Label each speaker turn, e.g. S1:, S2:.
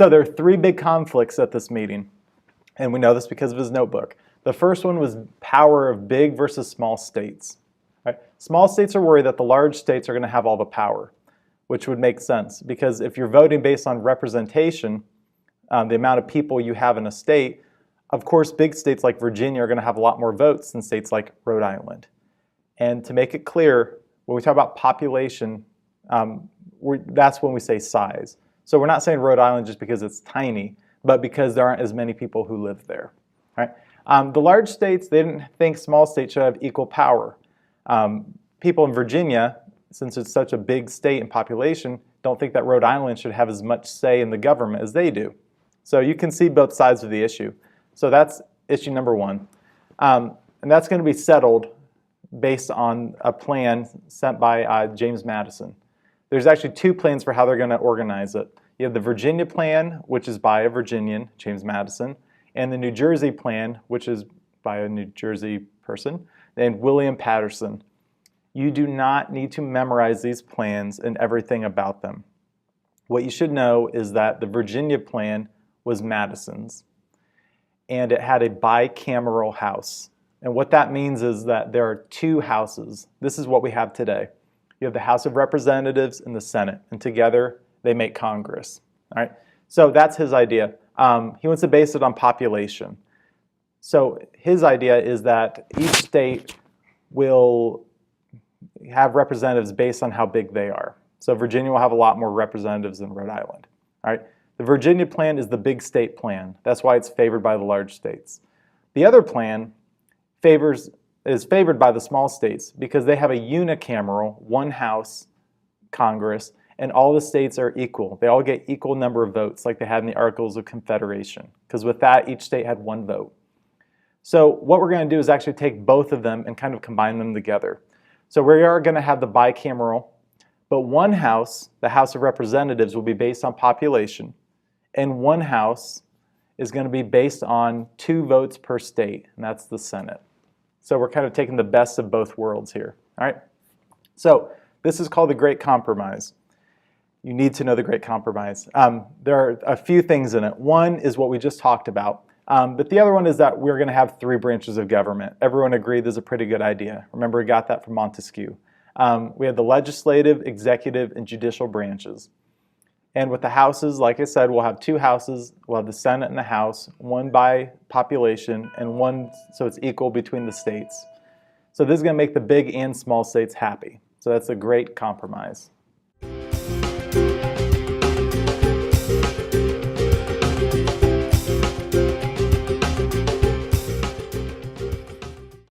S1: So there are three big conflicts at this meeting, and we know this because of his notebook. The first one was power of big versus small states. Right? Small states are worried that the large states are going to have all the power, which would make sense because if you're voting based on representation, the amount of people you have in a state, of course, big states like Virginia are going to have a lot more votes than states like Rhode Island. And to make it clear, when we talk about population, that's when we say size. So we're not saying Rhode Island just because it's tiny, but because there aren't as many people who live there. Right? The large states, they didn't think small states should have equal power. People in Virginia, since it's such a big state in population, don't think that Rhode Island should have as much say in the government as they do. So you can see both sides of the issue. So that's issue number one. And that's going to be settled based on a plan sent by James Madison. There's actually two plans for how they're going to organize it. You have the Virginia plan, which is by a Virginian, James Madison, and the New Jersey plan, which is by a New Jersey person named William Patterson. You do not need to memorize these plans and everything about them. What you should know is that the Virginia plan was Madison's, and it had a bicameral house. And what that means is that there are two houses. This is what we have today. You have the House of Representatives and the Senate, and together they make Congress. All right? So that's his idea. He wants to base it on population. So his idea is that each state will have representatives based on how big they are. So Virginia will have a lot more representatives than Rhode Island. All right? The Virginia plan is the big state plan. That's why it's favored by the large states. The other plan is favored by the small states because they have a unicameral, one house Congress, and all the states are equal. They all get equal number of votes like they had in the Articles of Confederation, because with that, each state had one vote. So what we're going to do is actually take both of them and kind of combine them together. So we are going to have the bicameral, but one house, the House of Representatives, will be based on population, and one house is going to be based on 2 votes per state, and that's the Senate. So we're kind of taking the best of both worlds here. All right? So this is called the Great Compromise. You need to know the Great Compromise. There are a few things in it. One is what we just talked about. But the other one is that we're going to have 3 branches of government. Everyone agreed this is a pretty good idea. Remember, we got that from Montesquieu. We have the legislative, executive, and judicial branches. And with the houses, like I said, we'll have 2 houses. We'll have the Senate and the House, one by population and one so it's equal between the states. So this is going to make the big and small states happy. So that's a great compromise.